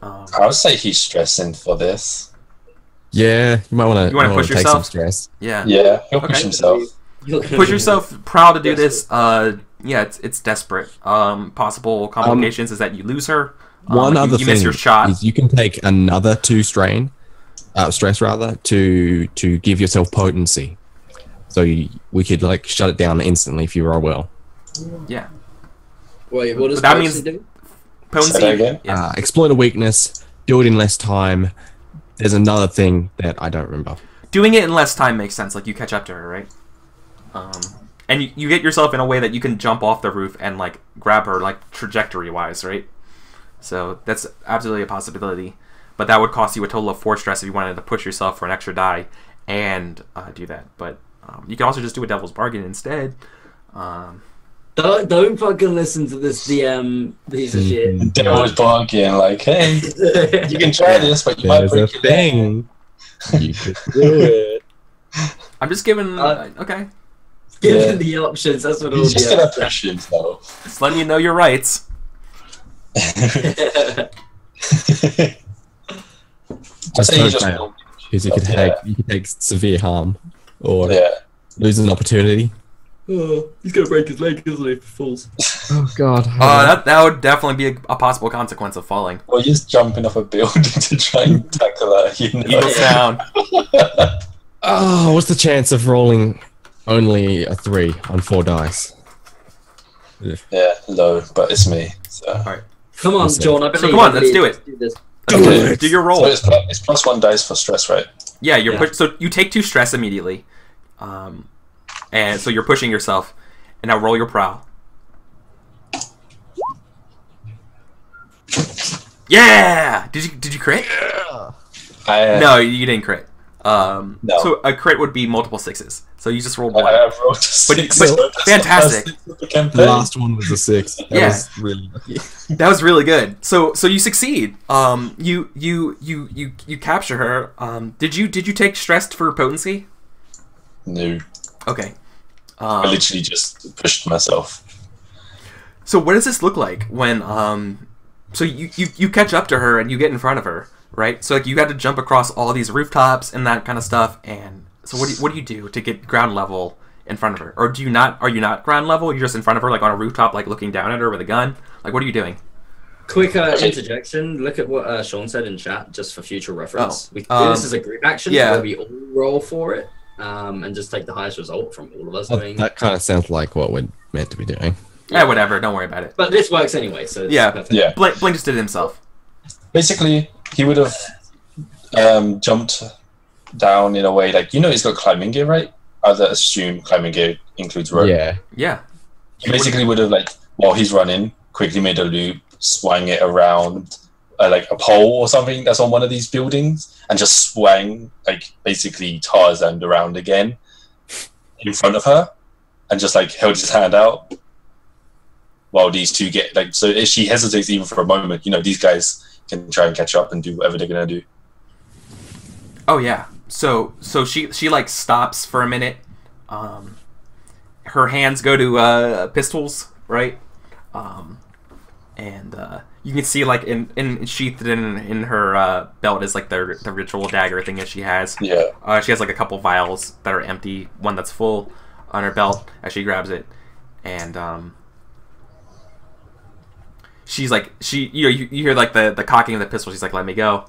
I would say he's stressing for this. Yeah, you might want to push take yourself. Some stress. Yeah. Yeah, he'll push himself. Push yourself. Proud to do this. Yeah, it's desperate. Possible complications is that you lose her. One other you thing miss your shot. is you can take another 2 stress rather to give yourself potency. So we could like shut it down instantly if you roll well. Yeah. Wait, what does that means do? Potency. Again? Yeah. Exploit a weakness. Do it in less time. There's another thing that I don't remember. Doing it in less time makes sense. Like you catch up to her, right? And you get yourself in a way that you can jump off the roof and like grab her like trajectory wise, right? So that's absolutely a possibility, but that would cost you a total of 4 stress if you wanted to push yourself for an extra die and do that. But you can also just do a devil's bargain instead. Don't fucking listen to this DM piece of shit. Devil's bargain, like, hey, you can try this, but you might break your leg. You could do it. I'm just giving. Okay. Given the options, that's what all He's just the gonna push him, though. Just letting you know your rights. I Just say you don't just fail, because you could take severe harm or lose an opportunity. Oh, he's gonna break his leg, isn't he? Falls. Oh god. That would definitely be a possible consequence of falling. Or you're just jumping off a building to try and tackle her. You know? Eagle sound. Oh, what's the chance of rolling only a 3 on 4 dice? Yeah, low, but it's me. So. All right. Come on, Jawn. I believe. So come on, let's do it. Do your roll. So it's plus 1 dice for stress, right? Yeah, so you take 2 stress immediately, and so you're pushing yourself. And now roll your prowl. Yeah! Did you crit? Yeah. No, you didn't crit. No. So a crit would be multiple 6s. So you just rolled 1. I have rolled a 6. But fantastic. The last one was a 6. That was really lucky. That was really good. So you succeed. You capture her. Did you take stress for potency? No. Okay. I literally just pushed myself. So what does this look like when so you catch up to her and you get in front of her, right? So like you had to jump across all these rooftops and that kind of stuff, and so what do you do to get ground level in front of her? Or are you not ground level? You're just in front of her like on a rooftop, like looking down at her with a gun? Like what are you doing? Quick interjection. Look at what Sean said in chat, just for future reference. We can do this as a group action where we all roll for it, and just take the highest result from all of us doing. That kind of sounds like what we're meant to be doing. Yeah, whatever. Don't worry about it. But this works anyway, so it's perfect. Yeah. Blink just did it himself. Basically, he would have jumped down in a way like, he's got climbing gear, right? I assume climbing gear includes rope. Yeah. He basically would have, like, while he's running, quickly made a loop, swung it around like a pole or something that's on one of these buildings, and just swung, like, basically Tarzan around again. in front of her and just like held his hand out while these two get like. So if she hesitates even for a moment, you know, these guys can try and catch up and do whatever they're gonna do. Oh yeah. So she like stops for a minute. Her hands go to pistols, right? And you can see like in sheathed in her belt is like the ritual dagger thing that she has. Yeah. She has like a couple vials that are empty, one that's full on her belt as she grabs it, and she's like you hear like the cocking of the pistol. She's like, "Let me go."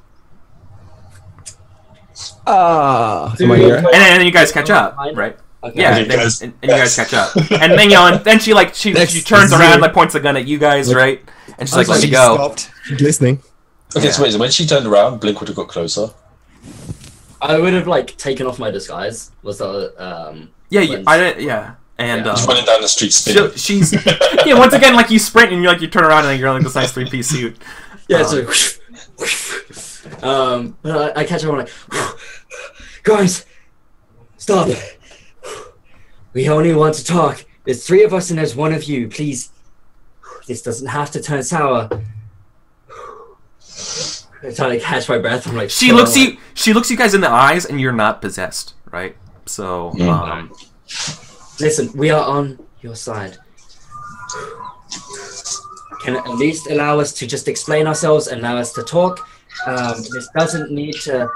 Am I Dude, here? And then you guys catch up, right? Okay. Yeah, Okay, guys. and you guys catch up, and then then she turns around, like points the gun at you guys, right? And she's like, "Let me go." Stopped. She's listening. Okay, Yeah. so wait, so when she turned around, Blink would have got closer. I would have like taken off my disguise. Was that Yeah, and Just running down the street spinning. she's yeah. Once again, like you sprint and you turn around and you're in, like this nice 3-piece suit. yeah? So but I catch up. I'm like, guys, stop. We only want to talk. There's 3 of us and there's 1 of you. Please, this doesn't have to turn sour. I try to catch my breath. I'm like, She looks you guys in the eyes, and you're not possessed, right? So, listen, we are on your side. Can at least allow us to just explain ourselves and allow us to talk. This doesn't need to.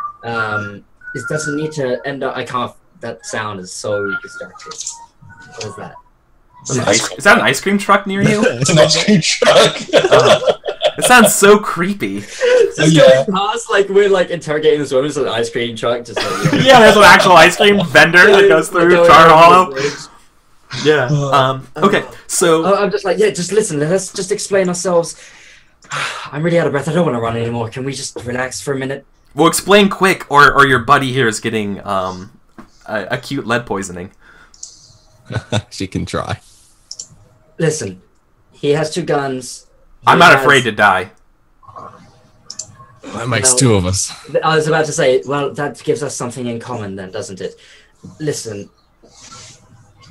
This doesn't need to end up. I can't. That sound is so distracting. What is that? is that an ice cream truck near you? It's an ice cream truck. It sounds so creepy. Just Yeah. going past, like we're like interrogating this woman, so an ice cream truck, just like Yeah, there's an actual ice cream vendor that goes through Going Char over Hollow. the bridge. Yeah. Okay. So I'm just like, yeah, just listen. Let's just explain ourselves. I'm really out of breath. I don't want to run anymore. Can we just relax for a minute? we'll explain quick, or your buddy here is getting acute lead poisoning. She can try. Listen, he has 2 guns. I'm not afraid to die. That makes Well, 2 of us. I was about to say, well, that gives us something in common then, doesn't it? Listen,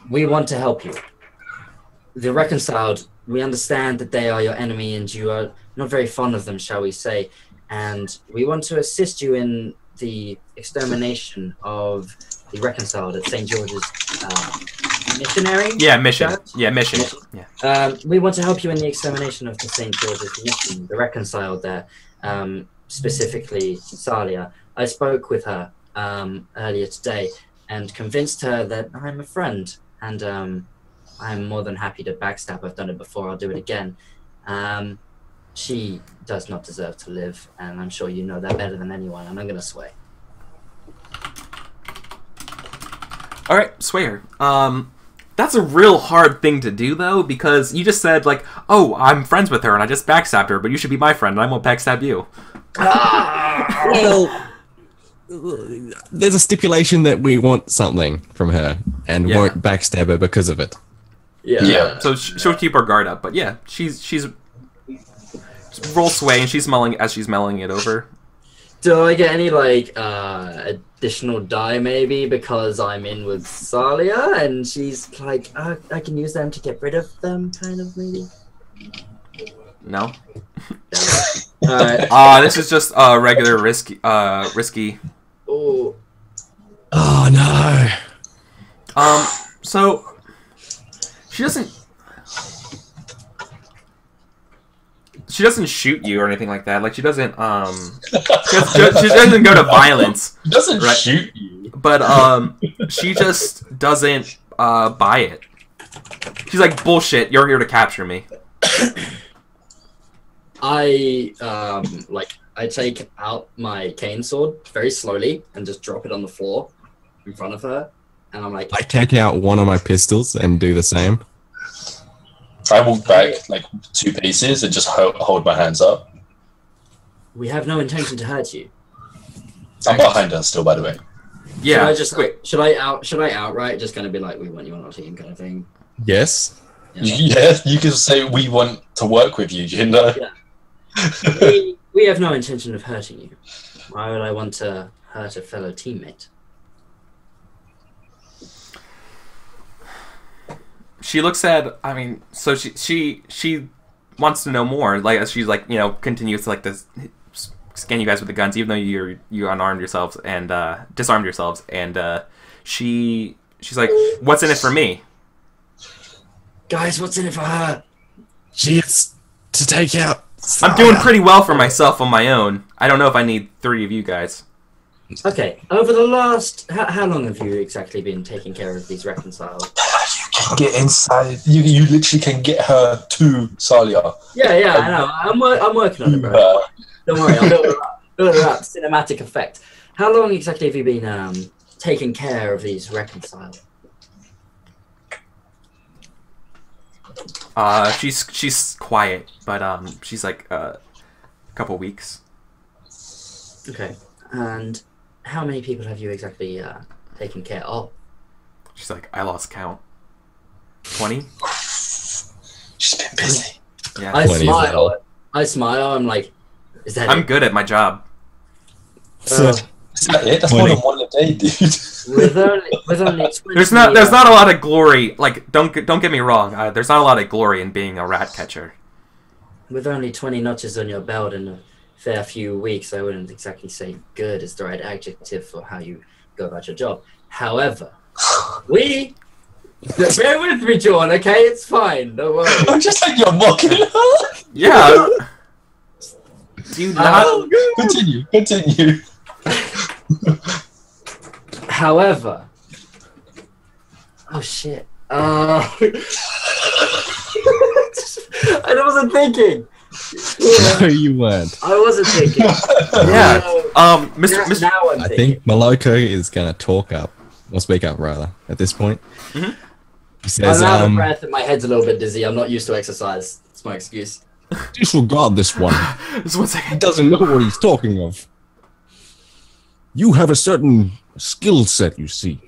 we want to help you. The Reconciled, we understand that they are your enemy and you are not very fond of them, shall we say. And we want to assist you in the extermination of the Reconciled at St. George's missionary? Yeah, mission. Church? Yeah, mission. Yeah. We want to help you in the extermination of the St. George's mission, the Reconciled there. Specifically Salia. I spoke with her earlier today and convinced her that I'm a friend and I'm more than happy to backstab. I've done it before, I'll do it again. She does not deserve to live, and I'm sure you know that better than anyone, and I'm going to sway. All right, sway her. That's a real hard thing to do, though, because you just said, like, oh, I'm friends with her, and I just backstabbed her, but you should be my friend, and I won't backstab you. Well, there's a stipulation that we want something from her and Yeah. won't backstab her because of it. Yeah. So she'll keep her guard up, but yeah, she's roll sway, and she's mulling as she's mulling it over. Do I get any, like, additional die, maybe, because I'm in with Salia, and she's like, I can use them to get rid of them, kind of, maybe? No. Alright. This is just regular risky. Oh, Oh no. So she doesn't shoot you or anything like that. Like she doesn't she doesn't go to violence. He doesn't Right. shoot you. But she just doesn't buy it. She's like, bullshit, you're here to capture me. I take out my cane sword very slowly and just drop it on the floor in front of her, and I'm like, I take out one of my pistols and do the same. I walk back like 2 paces and just hold my hands up. we have no intention to hurt you. I'm behind her still, by the way. Yeah. Should I outright just kind of be like, we want you on our team kind of thing? Yes. Yeah, you can say we want to work with you, you know? Yeah. we have no intention of hurting you. Why would I want to hurt a fellow teammate? she looks at. I mean, so she wants to know more. Like she's like continues to like this scan you guys with the guns, even though you unarmed yourselves and disarmed yourselves, and she's like, "What's in it for me?" Guys, what's in it for her? She is to take out. I'm doing pretty well for myself on my own. I don't know if I need 3 of you guys. Okay, over the last... How long have you exactly been taking care of these reconciled? You can get inside. You literally can get her to Salia. Yeah, I know. I'm working on it, bro. Don't worry, I'll build it up. Cinematic effect. How long exactly have you been taking care of these reconciled? She's quiet, but she's like a couple weeks. Okay, and how many people have you exactly taken care of? She's like, I lost count. 20? She's been busy. Yeah. I smile. I'm like, is that? I'm good at my job. Is that it? That's more than 1 a day, dude. With only 20, There's not a lot of glory. Like, don't get me wrong. There's not a lot of glory in being a rat catcher. With only 20 notches on your belt in a fair few weeks, I wouldn't exactly say good is the right adjective for how you go about your job. However, bear with me, Jawn. Okay, it's fine. Don't worry. I'm just like you're mocking her. Yeah. Do you not? Continue. However, oh shit. I wasn't thinking. No, you weren't. I wasn't thinking. Yeah. Mr. Now I'm I thinking. think Maloko is gonna talk up, or speak up rather, at this point. Mm-hmm. He says, I'm out of breath and my head's a little bit dizzy. I'm not used to exercise. It's my excuse. disregard this one. Just 1 He second. doesn't know what he's talking of. You have a certain skill set, you see,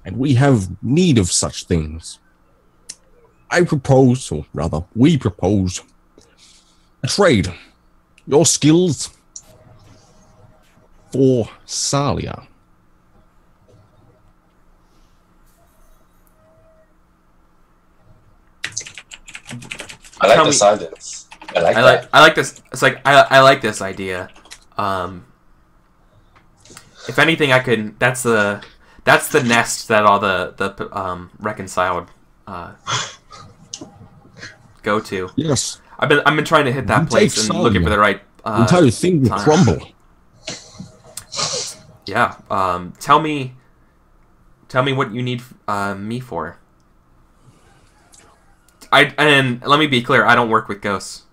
and we have need of such things. I propose, or rather, we propose, a trade. Your skills for Salia. I like the silence. I like this. It's like I like this idea. If anything, I could. That's the nest that all the reconciled go to. Yes. I've been trying to hit that place and looking for the right. The entire thing will time. crumble. Yeah. Tell me what you need me for. And let me be clear. I don't work with ghosts.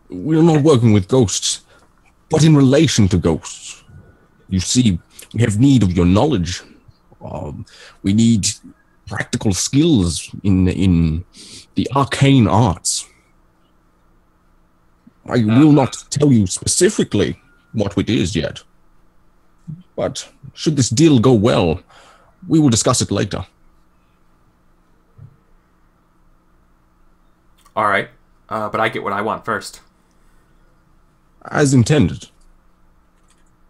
We're not working with ghosts, but in relation to ghosts. You see, we have need of your knowledge. We need practical skills in the arcane arts. I will not tell you specifically what it is yet, but should this deal go well, we will discuss it later. All right, but I get what I want first. As intended.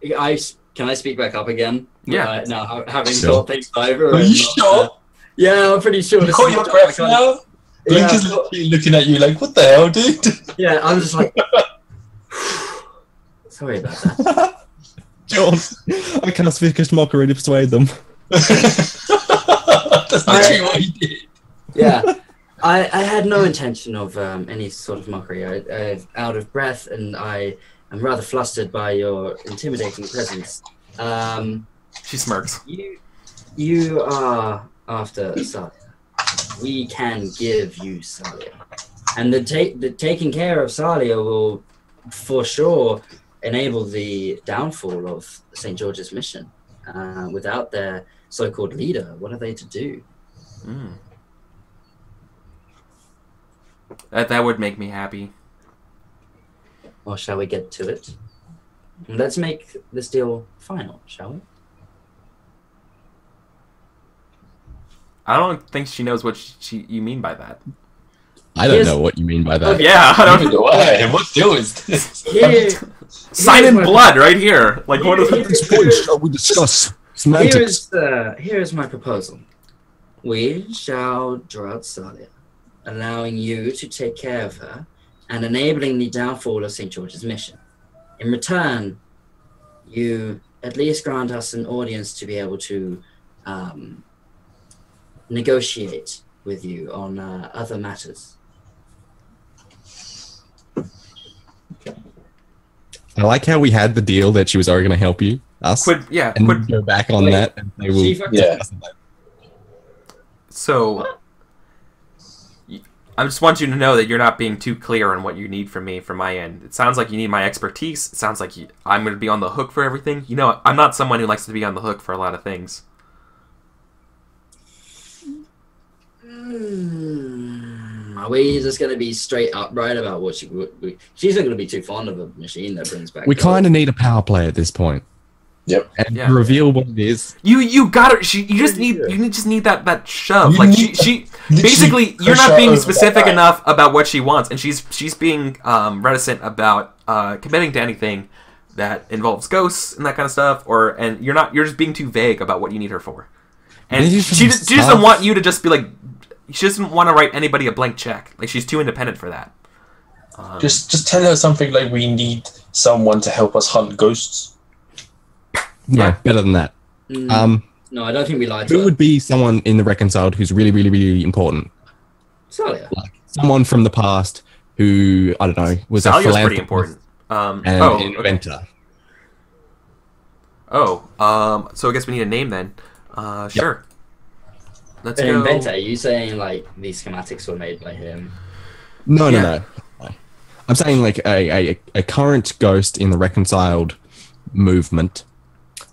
Can I speak back up again? Yeah. Now, having Sure. thought things over. Are you sure? Yeah, I'm pretty sure. You caught your breath now? Blink is looking at you like, what the hell, dude? Yeah, I'm just like... Sorry about that. Jawn, I cannot speak as mockery to persuade them. That's literally what he did. Yeah. I had no intention of any sort of mockery. I'm out of breath and I am rather flustered by your intimidating presence. She smirks. You are after Salia. We can give you Salia. And the taking care of Salia will for sure enable the downfall of St. George's mission. Without their so-called leader, what are they to do? Mm. That would make me happy. Or shall we get to it? Let's make this deal final, shall we? I don't think she knows what you mean by that. I don't know what you mean by that. Yeah, I don't Neither do I. What deal is this? Sign in blood right here. Like what is At this point, shall we discuss semantics? Here is my proposal. we shall draw out Salia, allowing you to take care of her and enabling the downfall of St. George's mission. In return, you at least grant us an audience to be able to negotiate with you on other matters. I like how we had the deal that she was already going to help you, us, and go back on that and they will. Yeah. So, I just want you to know that you're not being too clear on what you need from me from my end. It sounds like you need my expertise. It sounds like I'm going to be on the hook for everything. You know, I'm not someone who likes to be on the hook for a lot of things. Are we just going to be straight upright about what she's not going to be too fond of a machine that brings back. We kind of need a power play at this point. Yep. And reveal what it is. You got it. You just need that shove. Like she basically, you're not being specific enough about what she wants, and she's being reticent about committing to anything that involves ghosts and that kind of stuff. And you're just being too vague about what you need her for. And she doesn't want you to just be like. She doesn't want to write anybody a blank check. Like, she's too independent for that. Just tell her something like we need someone to help us hunt ghosts. Yeah, better than that. No, I don't think we lied to her. Who would be someone in the Reconciled who's really, really, really important? Salia. Like someone from the past who, I don't know, was Salia's a pretty important. and an inventor. So I guess we need a name then. Sure. Let's An go. inventor? Are you saying like these schematics were made by him? No. I'm saying like a current ghost in the Reconciled movement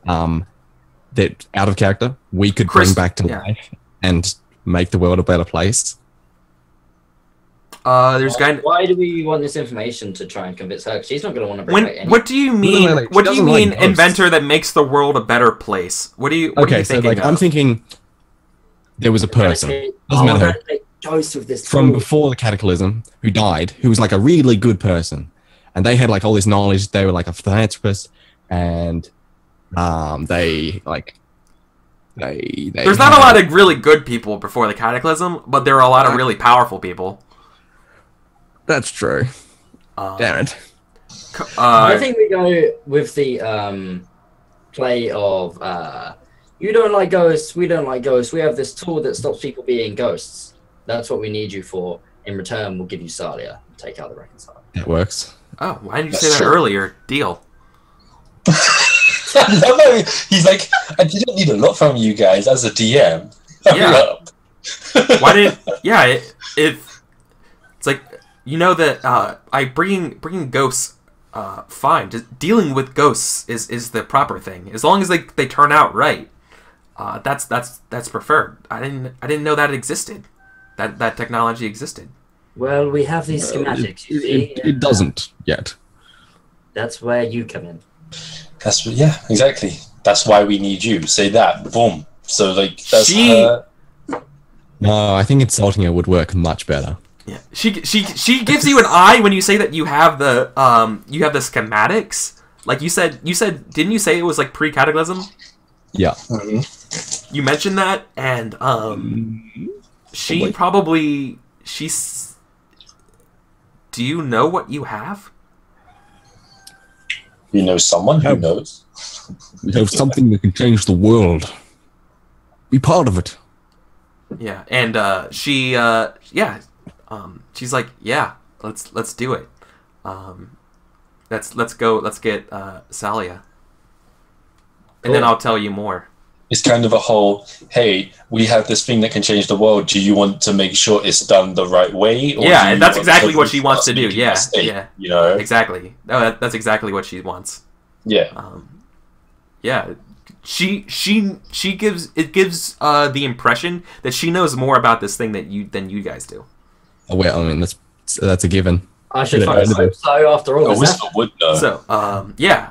that out of character we could bring back to life and make the world a better place. There's guy. Why do we want this information to try and convince her? She's not going to want to bring back any. What do you mean? No. What do you mean, like inventor that makes the world a better place? What are you so like of? I'm thinking there was a person. Doesn't matter who. Ghost with this From tool. before the Cataclysm, who died, who was like a really good person, and they had like all this knowledge. They were like a philanthropist, and they There's not a lot of really good people before the Cataclysm, but there are a lot of really powerful people. That's true. Damn it. I think we go with the play of you don't like ghosts, we don't like ghosts. We have this tool that stops people being ghosts. That's what we need you for. In return, we'll give you Salia. Take out the Reconcile. That works. Oh, why didn't you say that earlier? Deal. He's like, I didn't need a lot from you guys as a DM. Why didn't? Yeah, it's like that. Bringing ghosts. Fine. Just dealing with ghosts is the proper thing. As long as they turn out right. That's preferred. I didn't know that existed. That technology existed. Well, we have these schematics. You see, it doesn't yet. That's where you come in. Exactly. That's why we need you. Say that. Boom. So that's her. No, I think insulting her would work much better. Yeah, she gives you an eye when you say that you have the schematics. Like you said, didn't you say it was like pre-Cataclysm? Yeah. Mm-hmm. You mentioned that, and she's. Do you know what you have? You know someone who knows. We have something that can change the world. Be part of it. Yeah, and she's like, yeah, let's do it. Let's go. Let's get Salia, and then I'll tell you more. It's kind of a whole, hey, we have this thing that can change the world. Do you want to make sure it's done the right way? Or and that's exactly what she wants to do. Yeah, you know, exactly. No, that's exactly what she wants. Yeah. She gives the impression that she knows more about this thing than you guys do. Oh, well, I mean that's a given. I should hope so. After all, a whisper would know. So,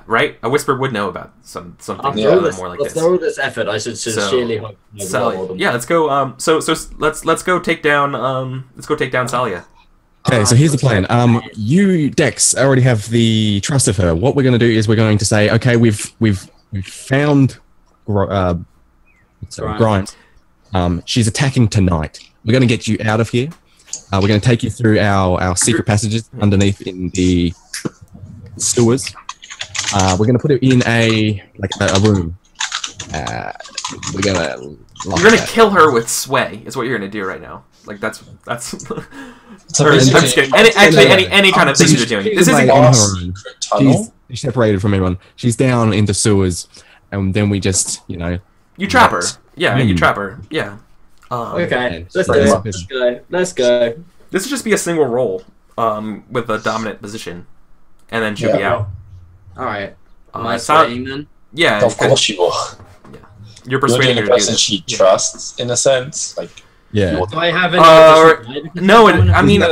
right. A whisper would know about something more like this. After all this effort, I should sincerely hope. Let's go. So let's go take down. Salia. Okay, so here's the plan. You, Dex, already have the trust of her. What we're going to do is we're going to say, okay, we've found Grimes. She's attacking tonight. We're going to get you out of here. We're going to take you through our secret passages underneath in the sewers. We're going to put it in a room. We're gonna kill her with sway. Is what you're gonna do right now. Like that's. So I'm just kidding. Any kind of thing you're doing. This isn't on her own. She's separated from everyone. She's down in the sewers, and then we just, You trap her. Yeah, you trap her. Yeah. Okay, let's do it. Let's go. This would just be a single roll, with a dominant position, and then she'll be out. All right. Am I swaying then? Yeah. Of course you will. Yeah. You're persuading her the to do person this. she trusts, in a sense. Like, yeah. Do I have any? No, I mean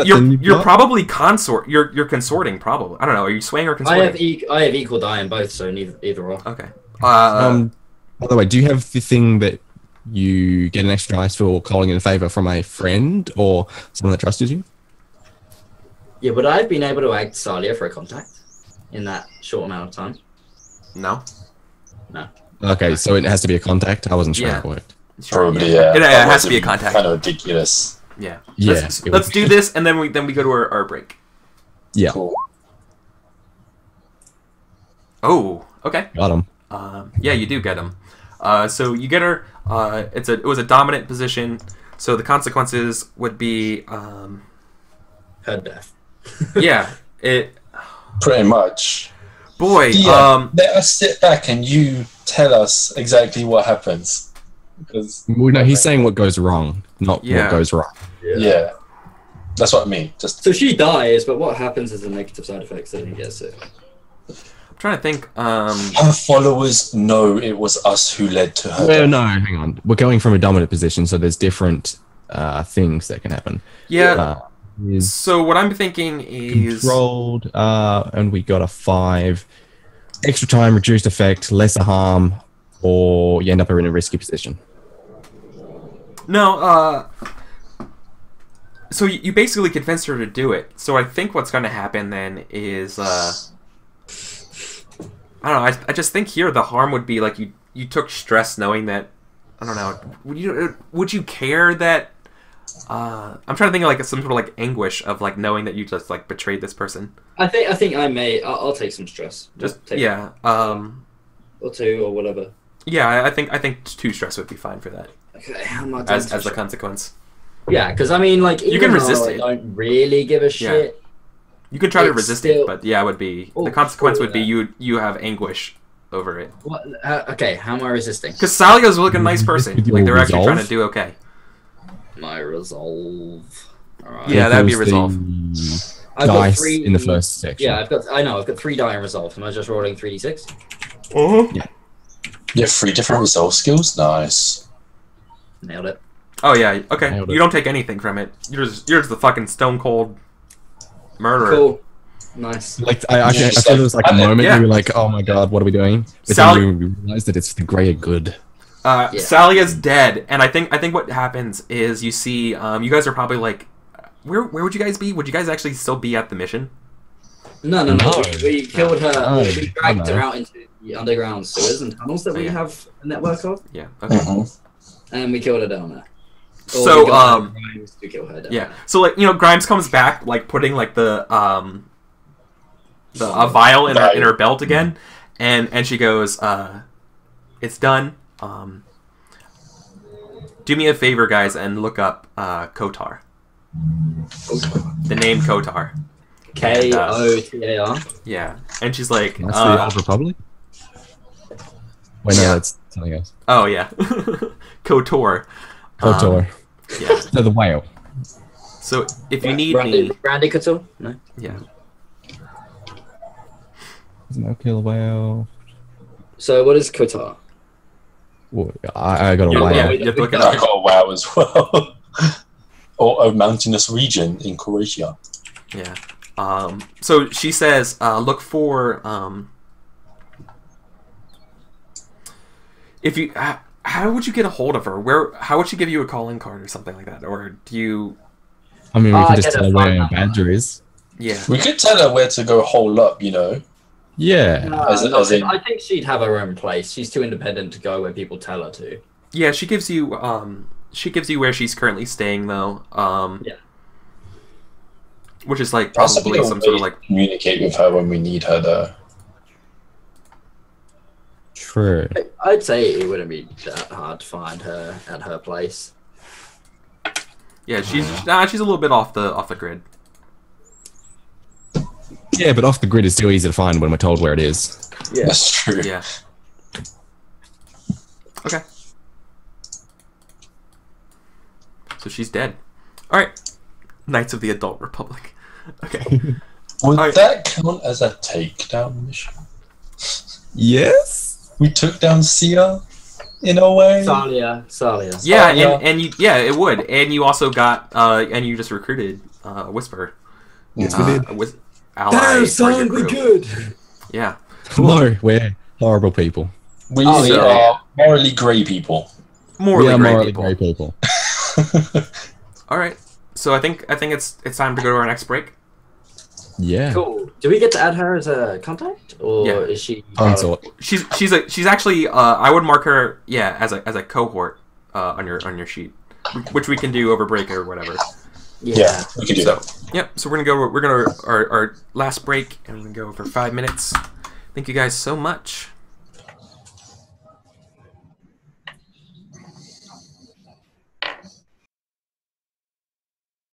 you're probably consort. You're consorting probably. I don't know. Are you swaying or consorting? I have equal die in both, so either or. Okay. By the way, do you have the thing that you get an extra dice for calling in a favor from a friend or someone that trusted you? Yeah, would I have been able to act Salia for a contact in that short amount of time? No. Okay, so it has to be a contact. I wasn't sure how it worked. Probably, yeah. It has to be a contact. Kind of ridiculous. Yeah. Yeah. Let's do this, and then we go to our break. Yeah. Cool. Oh, okay. Got him. Yeah, you do get him. So you get her. It was a dominant position. So the consequences would be her death. Yeah. Pretty much. Boy. Yeah, let us sit back and you tell us exactly what happens. Because he's saying what goes wrong, not what goes right. Yeah. That's what I mean. So she dies, but what happens is the negative side effects that he gets it. I'm trying to think. Her followers know it was us who led to her. Well, no, hang on. We're going from a dominant position, so there's different things that can happen. Yeah. So what I'm thinking is controlled, and we got a 5. Extra time, reduced effect, lesser harm, or you end up in a risky position. No. So you basically convinced her to do it. So I think what's going to happen then is I don't know. I just think here the harm would be like you took stress knowing that. I don't know. Would you care that? I'm trying to think of like some sort of like anguish of like knowing that you just like betrayed this person. I think I may. I'll take some stress. Or 2 or whatever. Yeah, I think 2 stress would be fine for that. Okay, how much as the consequence. Yeah, because I mean, like, you can resist it. I don't really give a shit. You can try to resist it, but yeah, it would be the consequence would be you have anguish over it. What? Okay, how am I resisting? Because Salia's like a nice person. Like they're actually trying to do okay. My resolve. All right. Yeah, that'd be resolve. I've got 3 in the first section. Yeah, I've got 3 die in resolve. Am I just rolling 3d6? Yeah. You have 3 different resolve skills. Nice. Nailed it. Oh yeah. Okay. You don't take anything from it. You're just the fucking stone cold murderer. Cool. Nice. Like I feel there was like a moment you were like, oh my god, what are we doing? But then you realize that it's for the greater good. Salia's dead, and I think what happens is you see you guys are probably like, where would you guys be? Would you guys actually still be at the mission? No. We killed her. We dragged her out into the underground sewers and tunnels that we have a network of. Yeah. Okay. And we killed her down there. So Grimes to kill her down there. So like Grimes comes back like putting like a vial in her belt again, and she goes, "It's done. Do me a favor, guys, and look up Kotar. The name Kotar. Kotar. Yeah, and she's like, "That's the Old Republic." Wait, no, that's something else. Oh yeah, Kotor. Kotor. Yeah. No, the whale. So if you need me, Randy Kotor? No. Yeah. No killer whale. So what is Kotar? Well, I got a whale. Yeah, you have to look it I up. got a WoW as well. Or a mountainous region in Croatia. Yeah. So she says, look for if you. How would you get a hold of her? How would she give you a calling card or something like that? Or do you? I mean, we could just tell her where her badger is. Yeah. We could tell her where to go hole up, Yeah. I think she'd have her own place. She's too independent to go where people tell her to. Yeah, she gives you She gives you where she's currently staying, though. Yeah. Which is like That's probably a some sort of like. communicate with her when we need her, though. True. I'd say it wouldn't be that hard to find her at her place. Yeah, she's a little bit off the grid. Yeah, but off the grid is still easy to find when we're told where it is. Yeah. That's true. Yeah. Okay. So she's dead. All right. Knights of the Adult Republic. Okay. Would Alright. that count as a takedown mission? Yes. We took down Sia in a way. Salia. Yeah, Oh, yeah. and you it would, and you also got and you just recruited Whisper. Yes, we did. With ally for your crew. good. Yeah. No, we're horrible people. We So- are morally grey people. Morally we are great morally people. great people. All right. So I think it's time to go to our next break. Yeah. Cool. Do we get to add her as a contact, or Yeah. is she? Consort. She's actually I would mark her as a cohort on your sheet, which we can do over break or whatever. Yeah, we can do So that. yep. So we're gonna our last break, and we're gonna go for 5 minutes. Thank you guys so much.